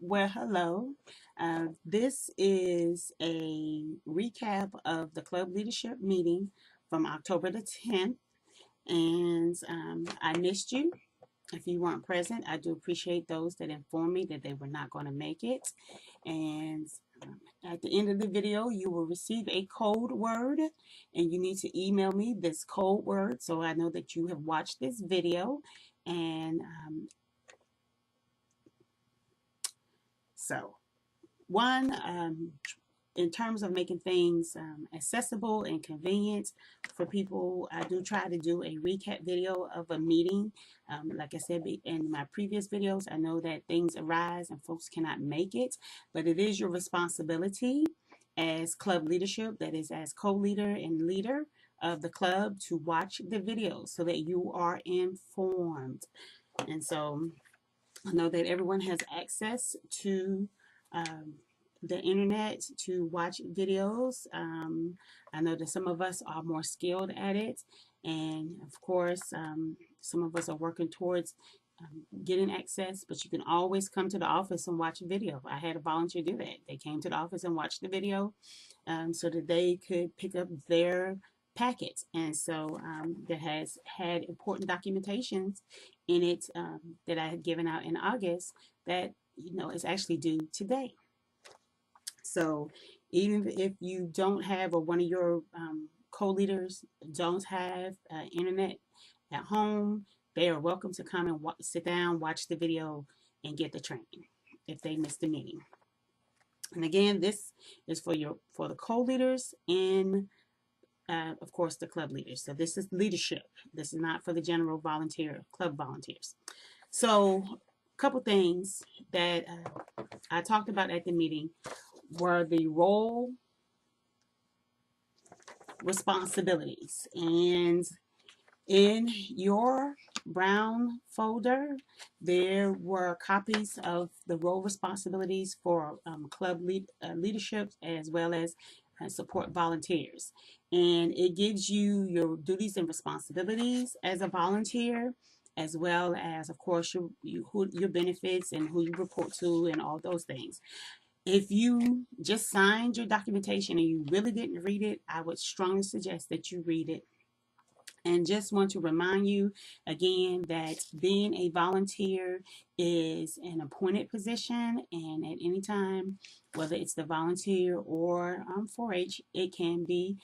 Well, hello. This is a recap of the club leadership meeting from October the 10th, and I missed you. If you weren't present, I do appreciate those that informed me that they were not going to make it. And at the end of the video, you will receive a code word, and you need to email me this code word so I know that you have watched this video. And so, one, in terms of making things accessible and convenient for people, I do try to do a recap video of a meeting. Like I said in my previous videos, I know that things arise and folks cannot make it, but it is your responsibility as club leadership, that is as co-leader and leader of the club, to watch the videos so that you are informed. And so I know that everyone has access to um, the internet to watch videos. I know that some of us are more skilled at it, and of course, some of us are working towards getting access, but you can always come to the office and watch a video. I had a volunteer do that. They came to the office and watched the video so that they could pick up their packet. And so that has had important documentations in it that I had given out in August that is actually due today. So even if you don't have, or one of your co-leaders don't have internet at home, they are welcome to come and sit down, watch the video, and get the training if they missed the meeting. And again, this is for the co-leaders and of course the club leaders. So this is leadership. This is not for the general club volunteers. So a couple things that I talked about at the meeting were the role responsibilities. And in your brown folder, there were copies of the role responsibilities for leadership, as well as support volunteers. And it gives you your duties and responsibilities as a volunteer, as well as, of course, your benefits and who you report to and all those things. If you just signed your documentation and you really didn't read it, I would strongly suggest that you read it. And just want to remind you again that being a volunteer is an appointed position, and at any time, whether it's the volunteer or 4-H, it can be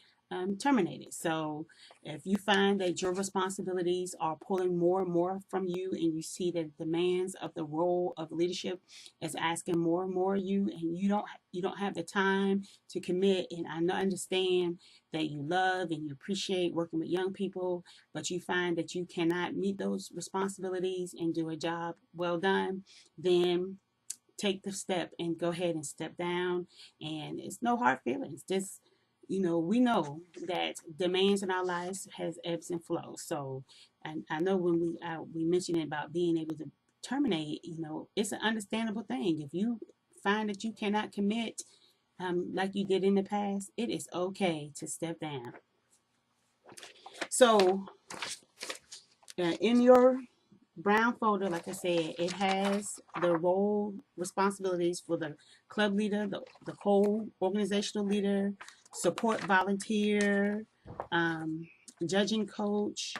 terminated. So if you find that your responsibilities are pulling more and more from you, and you see that demands of the role of leadership is asking more and more of you, and you don't have the time to commit, and I understand that you love and you appreciate working with young people, but you find that you cannot meet those responsibilities and do a job well done, then take the step and go ahead and step down. And it's no hard feelings. Just, we know that demands in our lives has ebbs and flows. So I know when we mentioned about being able to terminate, it's an understandable thing. If you find that you cannot commit like you did in the past, it is okay to step down. So in your brown folder, like I said, it has the role responsibilities for the club leader, the whole organizational leader, support volunteer, judging coach,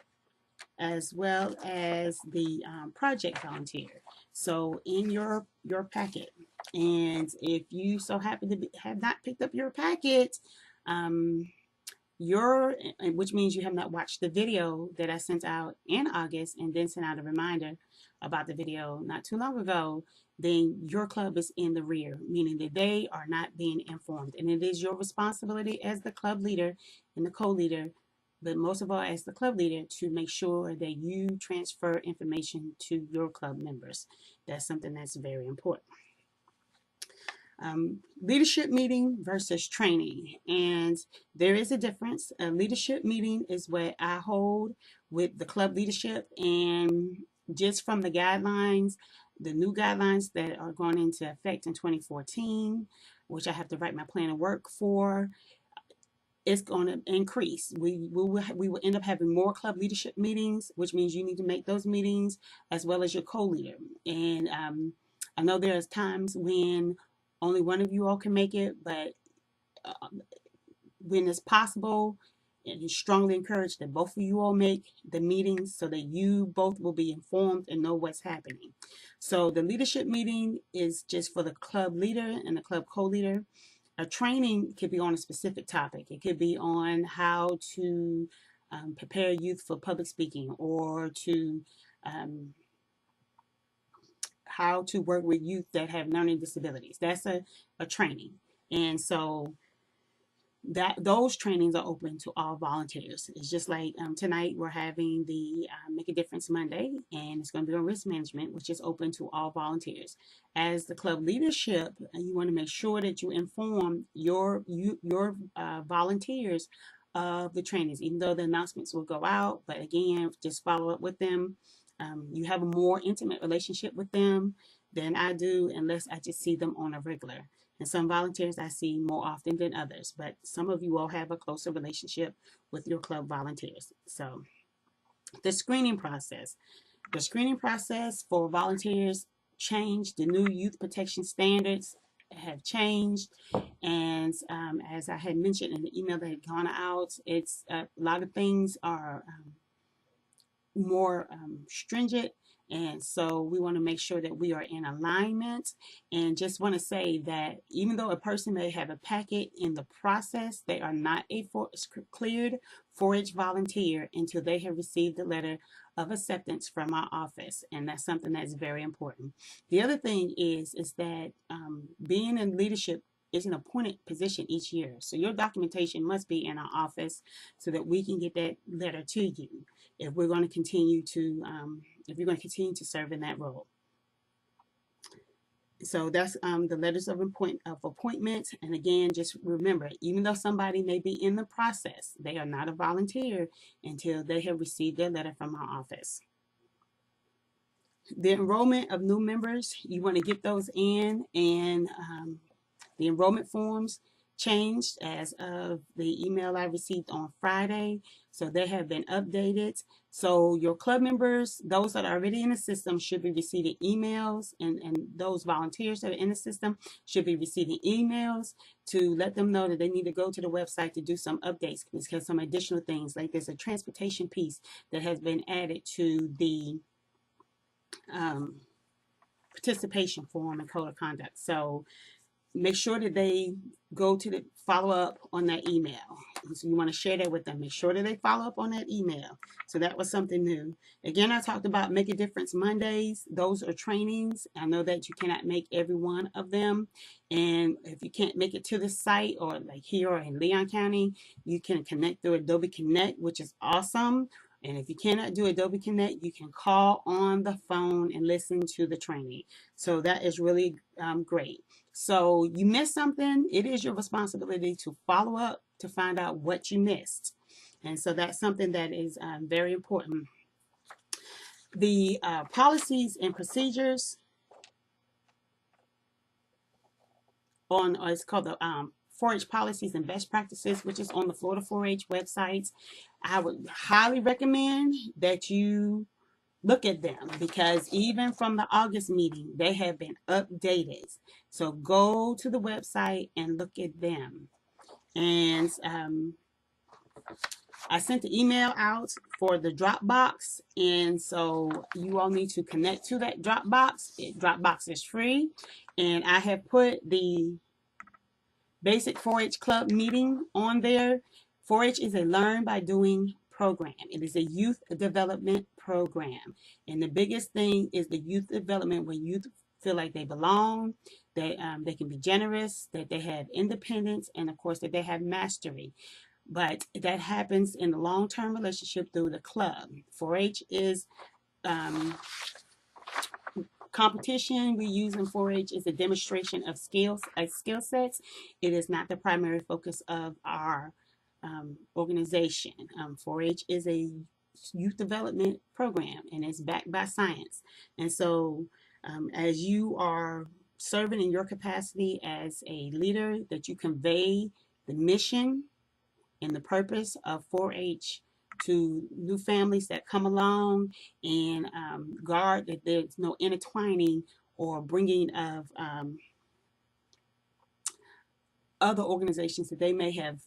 as well as the project volunteer. So in your packet, and if you so happen to have not picked up your packet, which means you have not watched the video that I sent out in August and then sent out a reminder about the video not too long ago, then your club is in the rear, meaning that they are not being informed. And it is your responsibility as the club leader and the co-leader, but most of all as the club leader, to make sure that you transfer information to your club members. That's something that's very important. Leadership meeting versus training, and there is a difference. A leadership meeting is what I hold with the club leadership, and just from the guidelines, the new guidelines that are going into effect in 2014, which I have to write my plan of work for, it's going to increase. We will end up having more club leadership meetings, which means you need to make those meetings as well as your co-leader. And I know there's times when only one of you all can make it, but when it's possible, and strongly encourage that both of you all make the meetings so that you both will be informed and know what's happening. So the leadership meeting is just for the club leader and the club co-leader. A training could be on a specific topic. It could be on how to prepare youth for public speaking, or to how to work with youth that have learning disabilities. That's a training. And so that those trainings are open to all volunteers. It's just like tonight we're having the Make a Difference Monday, and it's going to be on risk management, which is open to all volunteers. As the club leadership, you want to make sure that you inform your volunteers of the trainings, even though the announcements will go out. But again, just follow up with them. You have a more intimate relationship with them than I do, unless I just see them on a regular. And some volunteers I see more often than others, but some of you all have a closer relationship with your club volunteers. So the screening process. The screening process for volunteers changed. The new youth protection standards have changed. And as I had mentioned in the email that had gone out, it's a lot of things are more stringent. And so we want to make sure that we are in alignment, and just want to say that even though a person may have a packet in the process, they are not a cleared 4-H volunteer until they have received a letter of acceptance from our office. And that's something that's very important. The other thing is that being in leadership is an appointed position each year. So your documentation must be in our office so that we can get that letter to you if we're going to continue to serve in that role. So that's the letters of appointment. And again, just remember, even though somebody may be in the process, they are not a volunteer until they have received their letter from our office. The enrollment of new members, you want to get those in, and the enrollment forms changed as of the email I received on Friday. So they have been updated. So your club members, those that are already in the system, should be receiving emails, and those volunteers that are in the system should be receiving emails to let them know that they need to go to the website to do some updates, because some additional things, like there's a transportation piece that has been added to the participation form and code of conduct. So make sure that they go to the follow up on that email. So you want to share that with them. Make sure that they follow up on that email. So that was something new. Again, I talked about Make a Difference Mondays. Those are trainings. I know that you cannot make every one of them. And if you can't make it to the site, or like here or in Leon County, you can connect through Adobe Connect, which is awesome. And if you cannot do Adobe Connect, you can call on the phone and listen to the training. So that is really great. So you missed something, it is your responsibility to follow up to find out what you missed. And so that's something that is very important. The policies and procedures on, it's called the 4-H policies and best practices, which is on the Florida 4-H website. I would highly recommend that you look at them, because even from the August meeting, they have been updated. So go to the website and look at them. And I sent the email out for the Dropbox, and so you all need to connect to that Dropbox. Dropbox is free, and I have put the basic 4-H club meeting on there. 4-H is a learn by doing program. It is a youth development program. And the biggest thing is the youth development, where youth feel like they belong, that they can be generous, that they have independence, and of course that they have mastery. But that happens in a long-term relationship through the club. 4-H is competition we use in 4-H is a demonstration of skill sets. It is not the primary focus of our organization. 4-H is a youth development program, and it's backed by science. And so as you are serving in your capacity as a leader, that you convey the mission and the purpose of 4-H to new families that come along, and guard that there's no intertwining or bringing of other organizations that they may have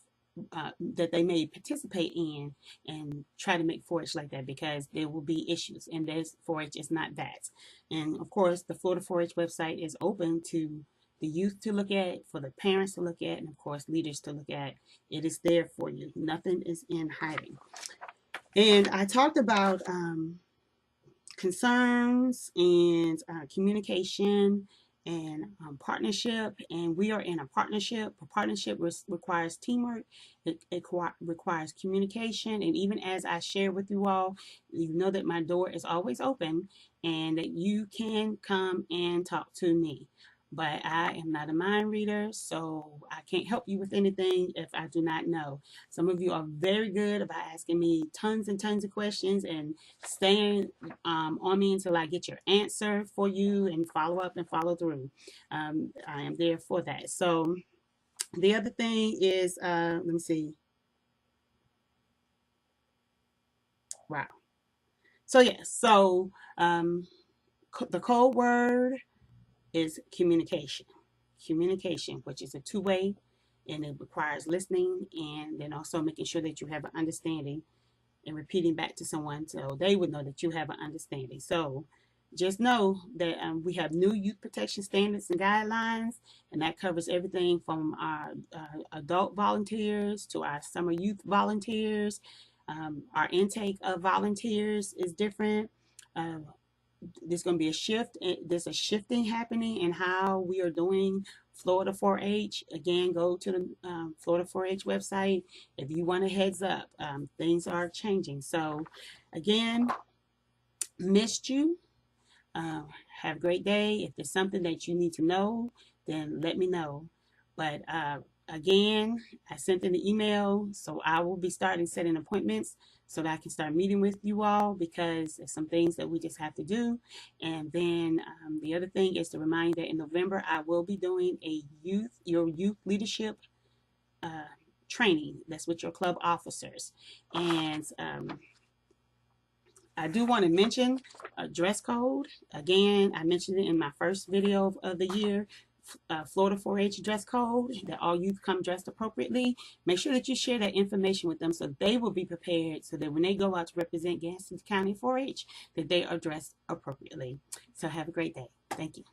that they may participate in, and try to make 4-H like that, because there will be issues, and this 4-H is not that. And of course, the Florida 4-H website is open to the youth to look at, for the parents to look at, and of course leaders to look at. It is there for you. Nothing is in hiding. And I talked about concerns and communication and partnership, and we are in a partnership. A partnership requires teamwork. It requires communication, and even as I share with you all, you know that my door is always open and that you can come and talk to me. But I am not a mind reader, so I can't help you with anything if I do not know. Some of you are very good about asking me tons and tons of questions and staying on me until I get your answer for you and follow up and follow through. I am there for that. So the other thing is, let me see. Wow. So yes, so the code word is communication. Communication, which is a two-way, and it requires listening and then also making sure that you have an understanding and repeating back to someone so they would know that you have an understanding. So just know that we have new youth protection standards and guidelines, and that covers everything from our adult volunteers to our summer youth volunteers. Our intake of volunteers is different. There's going to be a shift. There's a shifting happening in how we are doing Florida 4-H. Again, go to the Florida 4-H website if you want a heads up. Things are changing. So again, missed you. Have a great day. If there's something that you need to know, then let me know. But again, I sent in the email, so I will be starting setting appointments so that I can start meeting with you all, because there's some things that we just have to do. And then the other thing is to remind that in November I will be doing a your youth leadership training. That's with your club officers. And I do want to mention a dress code. Again, I mentioned it in my first video of the year. Florida 4-H dress code, that all youth come dressed appropriately. Make sure that you share that information with them so they will be prepared, so that when they go out to represent Gadsden County 4-H, that they are dressed appropriately. So have a great day. Thank you.